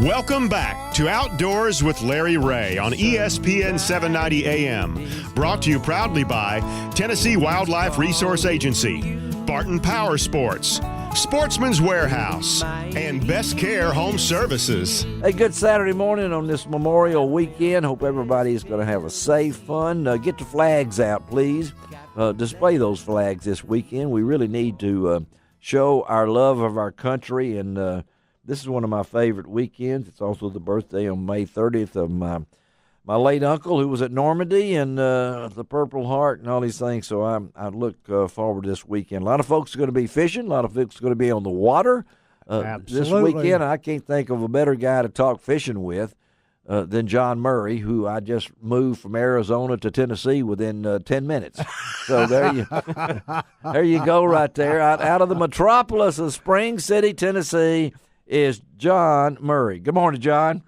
Welcome back to Outdoors with Larry Ray on ESPN 790 AM. Brought to you proudly by Tennessee Wildlife Resource Agency, Barton Power Sports, Sportsman's Warehouse, and Best Care Home Services. A good Saturday morning on this Memorial Weekend. Hope everybody is going to have a safe, fun. Get the flags out, please. Display those flags this weekend. We really need to show our love of our country, and this is one of my favorite weekends. It's also the birthday on May 30th of my late uncle, who was at Normandy and the Purple Heart and all these things. So I look forward to this weekend. A lot of folks are going to be fishing. A lot of folks are going to be on the water this weekend. I can't think of a better guy to talk fishing with than John Murray, who I just moved from Arizona to Tennessee within 10 minutes. So there you go right there. Out of the metropolis of Spring City, Tennessee, is John Murray. Good morning, John.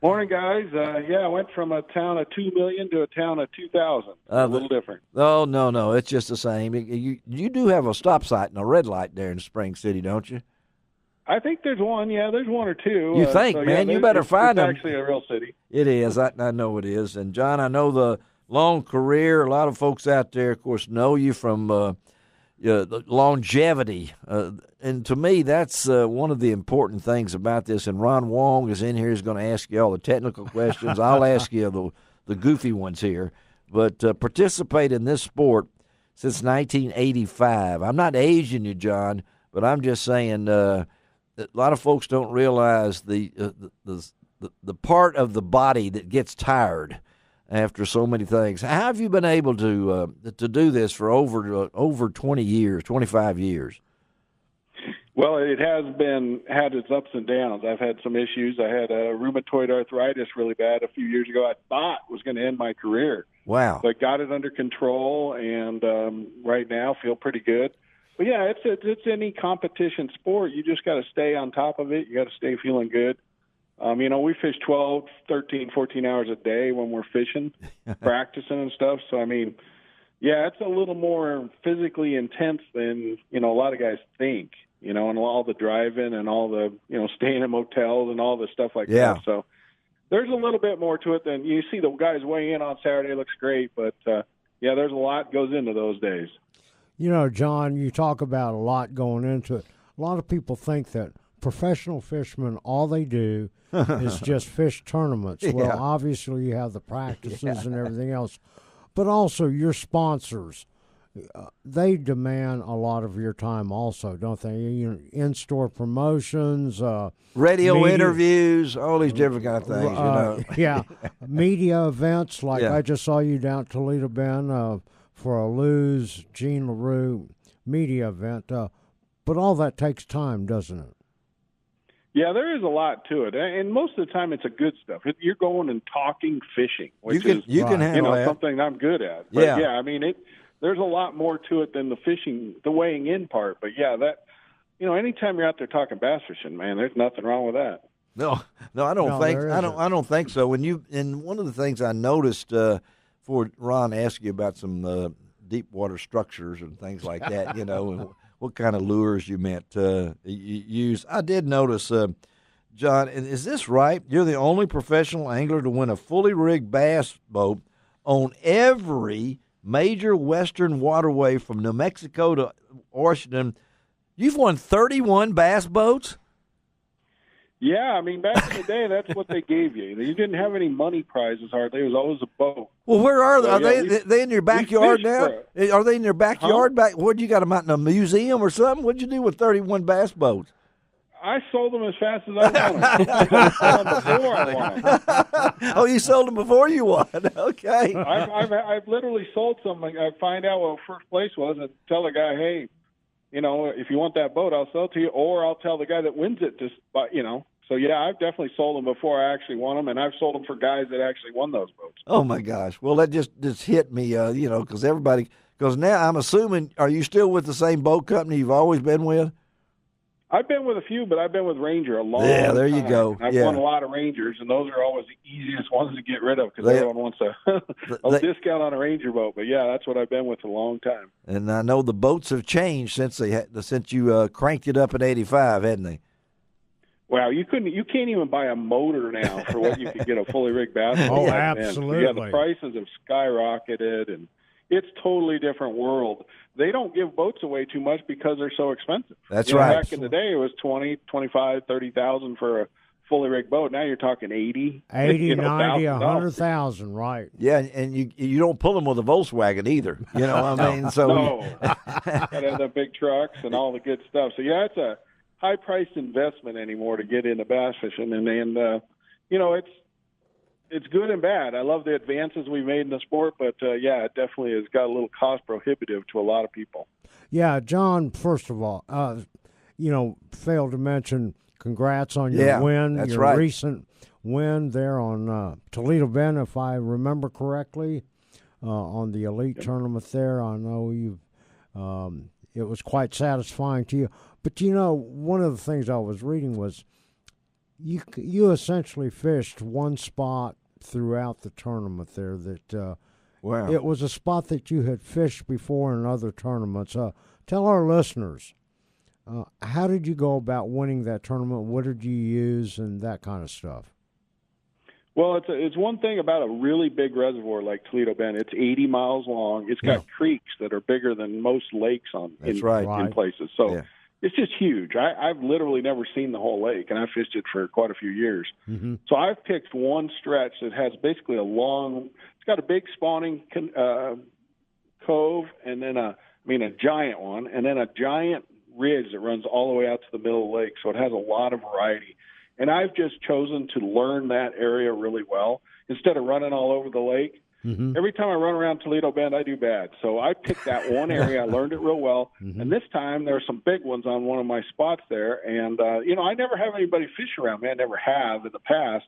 Morning, guys. I went from a town of 2 million to a town of 2,000. A little different. Oh, no. It's just the same. You do have a stop sign and a red light there in Spring City, don't you? I think there's one. Yeah, there's one or two. You think, man? You better find them. It's actually a real city. It is. I know it is. And, John, I know the long career. A lot of folks out there, of course, know you from the longevity. And to me, that's one of the important things about this. And Ron Wong is in here. He's going to ask you all the technical questions. I'll ask you the goofy ones here. But participate in this sport since 1985. I'm not aging you, John, but I'm just saying a lot of folks don't realize the part of the body that gets tired after so many things. How have you been able to do this for over 20 years, 25 years? Well, it has had its ups and downs. I've had some issues. I had rheumatoid arthritis really bad a few years ago. I thought was going to end my career. Wow. But got it under control, and right now feel pretty good. But, yeah, it's any competition sport. You just got to stay on top of it. You got to stay feeling good. We fish 12, 13, 14 hours a day when we're fishing, practicing and stuff. So, it's a little more physically intense than, a lot of guys think, and all the driving and all the, staying in motels and all the stuff like that. So there's a little bit more to it than you see the guys weigh in on Saturday. It looks great. But, there's a lot goes into those days. John, you talk about a lot going into it. A lot of people think that professional fishermen, all they do is just fish tournaments. Yeah. Well, obviously you have the practices and everything else, but also your sponsors, they demand a lot of your time also, don't they? In-store promotions, radio interviews, all these different kind of things. Yeah, media events like I just saw you down at Toledo Bend for a Lou's Jean LaRue media event, but all that takes time, doesn't it? Yeah, there is a lot to it, and most of the time it's a good stuff. You're going and talking fishing, which you can handle that. Something I'm good at. But there's a lot more to it than the fishing, the weighing in part. But anytime you're out there talking bass fishing, man, there's nothing wrong with that. No, I don't think so. And one of the things I noticed before Ron asked you about some deep water structures and things like that, and what kind of lures you meant to use. I did notice, John, is this right? You're the only professional angler to win a fully rigged bass boat on every major western waterway from New Mexico to Washington. You've won 31 bass boats? Yeah, back in the day, that's what they gave you. You didn't have any money prizes hardly. It was always a boat. Well, where are they? Are they in your backyard now? Are they in your backyard? Huh? What, you got them out in a museum or something? What'd you do with 31 bass boats? I sold them as fast as I wanted. Before I won them. Oh, you sold them before you won. Okay. I've literally sold some. I find out what first place was and tell the guy, hey, if you want that boat, I'll sell it to you, or I'll tell the guy that wins it to, So, I've definitely sold them before I actually won them, and I've sold them for guys that actually won those boats. Oh, my gosh. Well, that just hit me, because now I'm assuming, are you still with the same boat company you've always been with? I've been with a few, but I've been with Ranger a long time. Yeah, there you go. I've won a lot of Rangers, and those are always the easiest ones to get rid of because everyone wants a discount on a Ranger boat. But, that's what I've been with a long time. And I know the boats have changed since you cranked it up in 85, hadn't they? Wow, you can't even buy a motor now for what you could get a fully rigged bass boat. Oh, back then. absolutely. So, yeah, the prices have skyrocketed, and it's totally different world. They don't give boats away too much because they're so expensive. That's right. Back in the day, it was 20, 25, 30,000 for a fully rigged boat. Now you're talking 80, 90, $100,000. 100,000, right? Yeah, and you don't pull them with a Volkswagen either. You know what I mean? So No, gotta have the big trucks and all the good stuff. So yeah, it's a high-priced investment anymore to get into bass fishing, and it's good and bad. I love the advances we've made in the sport, but yeah, it definitely has got a little cost prohibitive to a lot of people. Yeah, John. First of all, failed to mention. Congrats on your win, that's your right. recent win there on Toledo Bend, if I remember correctly, on the elite tournament there. I know it was quite satisfying to you. But one of the things I was reading was you essentially fished one spot throughout the tournament there. That wow, it was a spot that you had fished before in other tournaments. Tell our listeners. How did you go about winning that tournament? What did you use and that kind of stuff? Well, it's one thing about a really big reservoir like Toledo Bend. It's 80 miles long. It's got creeks that are bigger than most lakes in places. So it's just huge. I've literally never seen the whole lake, and I fished it for quite a few years. Mm-hmm. So I've picked one stretch that has basically it's got a big spawning cove, and then a giant one, and then a giant ridge that runs all the way out to the middle of the lake, so it has a lot of variety. And I've just chosen to learn that area really well instead of running all over the lake. Mm-hmm. Every time I run around Toledo Bend, I do bad. So I picked that one area. I learned it real well. Mm-hmm. And this time there are some big ones on one of my spots there. And, I never have anybody fish around me. I never have in the past.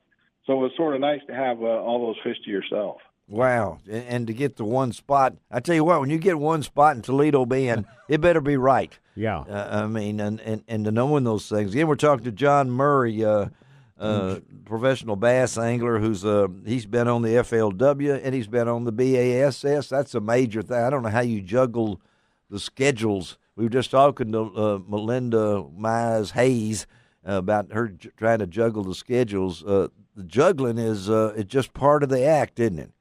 So it was sort of nice to have all those fish to yourself. Wow. And to get the one spot, I tell you what, when you get one spot in Toledo Bend, it better be right. Yeah. And to knowing those things. Again, we're talking to John Murray, professional bass angler he's been on the FLW and he's been on the BASS. That's a major thing. I don't know how you juggle the schedules. We were just talking to Melinda Mize Hayes about her trying to juggle the schedules. The juggling is it's just part of the act, isn't it?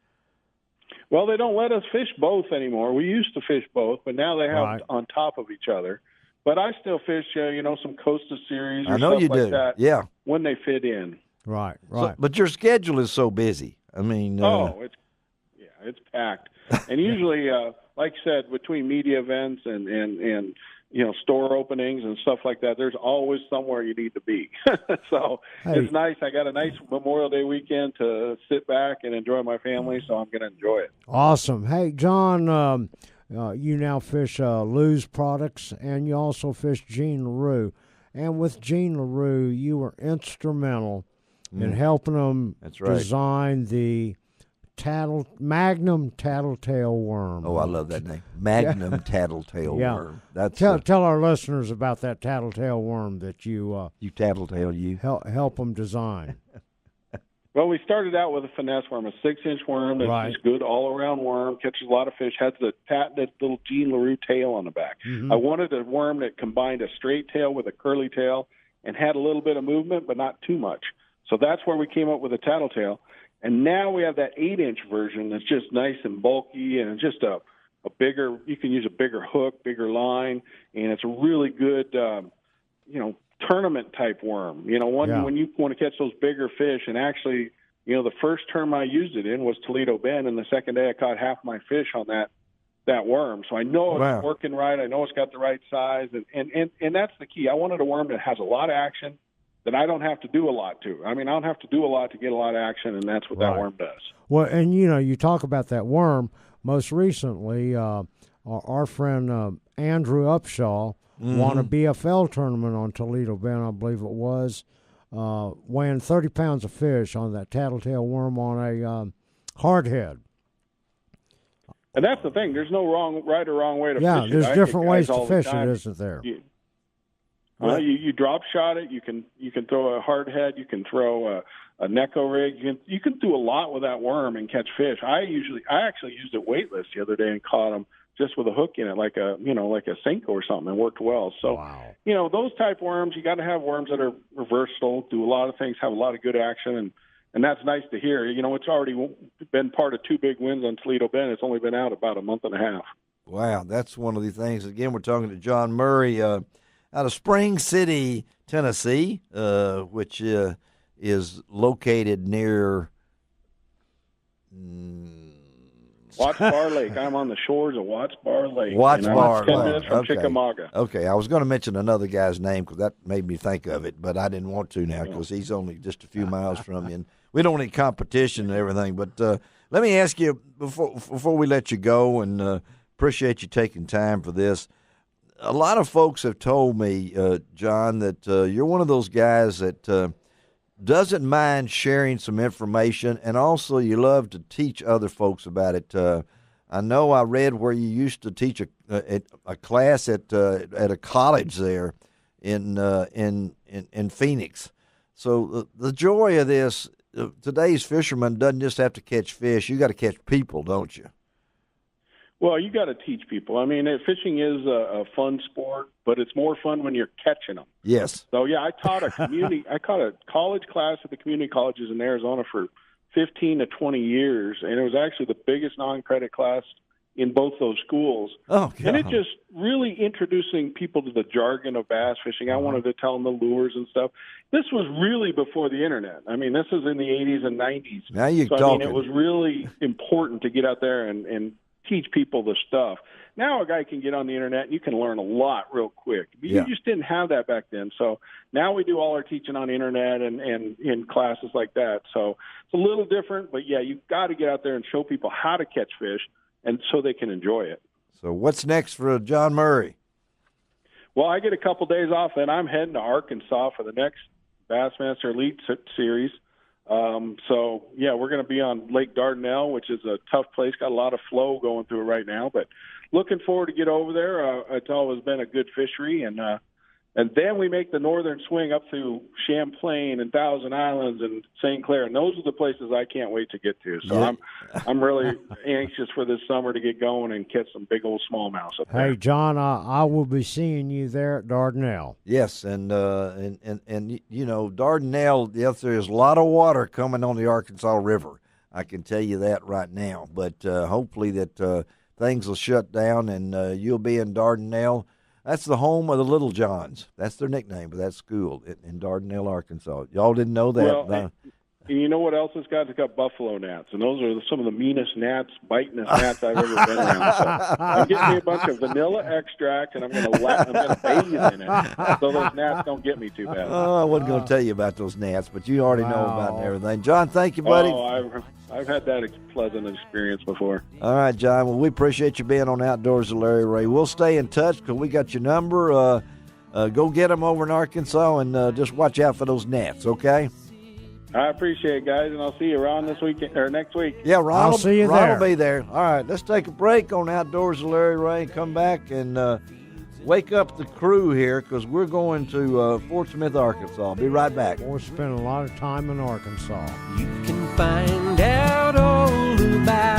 Well, they don't let us fish both anymore. We used to fish both, but now they have on top of each other. But I still fish, some Costa Series or stuff like that. Yeah, when they fit in. Right. So, but your schedule is so busy. I mean, it's packed. And usually, like I said, between media events and store openings and stuff like that, there's always somewhere you need to be. So It's nice. I got a nice Memorial Day weekend to sit back and enjoy my family, so I'm going to enjoy it. Awesome. Hey, John, you now fish Lou's products, and you also fish Gene LaRue. And with Gene LaRue, you were instrumental in helping them design the Magnum Tattletale Worm. Oh, I love that name. Magnum Tattletale Worm. Tell our listeners about that Tattletale Worm that you tattletale help them design. Well, we started out with a finesse worm, a 6-inch worm that's just good all-around worm, catches a lot of fish, has the patented little Gene LaRue tail on the back. Mm-hmm. I wanted a worm that combined a straight tail with a curly tail and had a little bit of movement, but not too much. So that's where we came up with a tattletale. And now we have that 8-inch version that's just nice and bulky, and just a bigger, you can use a bigger hook, bigger line, and it's a really good, tournament type worm. When you want to catch those bigger fish, and actually, the first term I used it in was Toledo Bend, and the second day I caught half my fish on that worm. So I know it's working right. I know it's got the right size, and that's the key. I wanted a worm that has a lot of action, that I don't have to do a lot to. I don't have to do a lot to get a lot of action, and that's what that worm does. Well, and you talk about that worm. Most recently, our friend Andrew Upshaw won a BFL tournament on Toledo Bend, I believe it was, weighing 30 pounds of fish on that tattletale worm on a hardhead. And that's the thing. There's no right or wrong way to fish it. Yeah, there's different ways to fish it, isn't there? You drop shot it. You can throw a hard head. You can throw a Neko rig. You can do a lot with that worm and catch fish. I actually used it weightless the other day and caught them just with a hook in it, like a Senko or something, and worked well. So, Wow. Those type worms, you got to have worms that are versatile, do a lot of things, have a lot of good action, and that's nice to hear. It's already been part of 2 big wins on Toledo Bend. It's only been out about a month and a half. Wow, that's one of the things. Again, we're talking to John Murray out of Spring City, Tennessee, which is located near Watts Bar Lake. I'm on the shores of Watts Bar Lake. Watts Bar 10 Lake. minutes from Okay. Chickamauga. Okay, I was going to mention another guy's name because that made me think of it, but I didn't want to now because he's only just a few miles from you. And we don't need competition and everything. But let me ask you before we let you go, and appreciate you taking time for this. A lot of folks have told me, John, that you're one of those guys that doesn't mind sharing some information, and also you love to teach other folks about it. I know I read where you used to teach a class at a college there in Phoenix. So the joy of this, today's fisherman doesn't just have to catch fish; you got to catch people, don't you? Well, you got to teach people. I mean, fishing is a fun sport, but it's more fun when you're catching them. Yes. So yeah, I taught a college class at the community colleges in Arizona for 15 to 20 years, and it was actually the biggest non-credit class in both those schools. Oh, God. And it just really introducing people to the jargon of bass fishing. I wanted to tell them the lures and stuff. This was really before the internet. I mean, this was in the 80s and 90s. Now you're so, talking. I mean, it was really important to get out there and teach people the stuff. Now a guy can get on the internet and you can learn a lot real quick. You just didn't have that back then. So now we do all our teaching on the internet and in classes like that. So it's a little different, but yeah, you've got to get out there and show people how to catch fish and so they can enjoy it. So what's next for John Murray? Well, I get a couple days off and I'm heading to Arkansas for the next Bassmaster Elite Series. So, yeah, we're going to be on Lake Dardanelle, which is a tough place, got a lot of flow going through it right now, but looking forward to get over there. It's always been a good fishery, and then we make the northern swing up through Champlain and Thousand Islands and St. Clair, and those are the places I can't wait to get to. So Yeah. I'm really anxious for this summer to get going and catch some big old smallmouth up there. Hey, John, I will be seeing you there at Dardanelle. Yes, and you know, Dardanelle, yes, there's a lot of water coming on the Arkansas River. I can tell you that right now. But hopefully that things will shut down and you'll be in Dardanelle. That's the home of the Little Johns. That's their nickname for that school in Dardanelle, Arkansas. Y'all didn't know that? Well, and you know what else it's got? It's got buffalo gnats, and those are some of the meanest gnats, bitingest gnats I've ever been around. So I'm getting me a bunch of vanilla extract, and I'm going to bathe in it so those gnats don't get me too bad. Oh, I wasn't going to tell you about those gnats, but you already know about it and everything. John, thank you, buddy. Oh, I've had that pleasant experience before. All right, John. Well, we appreciate you being on Outdoors with Larry Ray. We'll stay in touch because we got your number. Go get them over in Arkansas and just watch out for those gnats, okay? I appreciate it, guys, and I'll see you around this weekend or next week. Yeah, Ron, I'll see you Ron there. will be there. All right, let's take a break on Outdoors with Larry Ray and come back and wake up the crew here because we're going to Fort Smith, Arkansas. I'll be right back. We're spending a lot of time in Arkansas. You can find out all about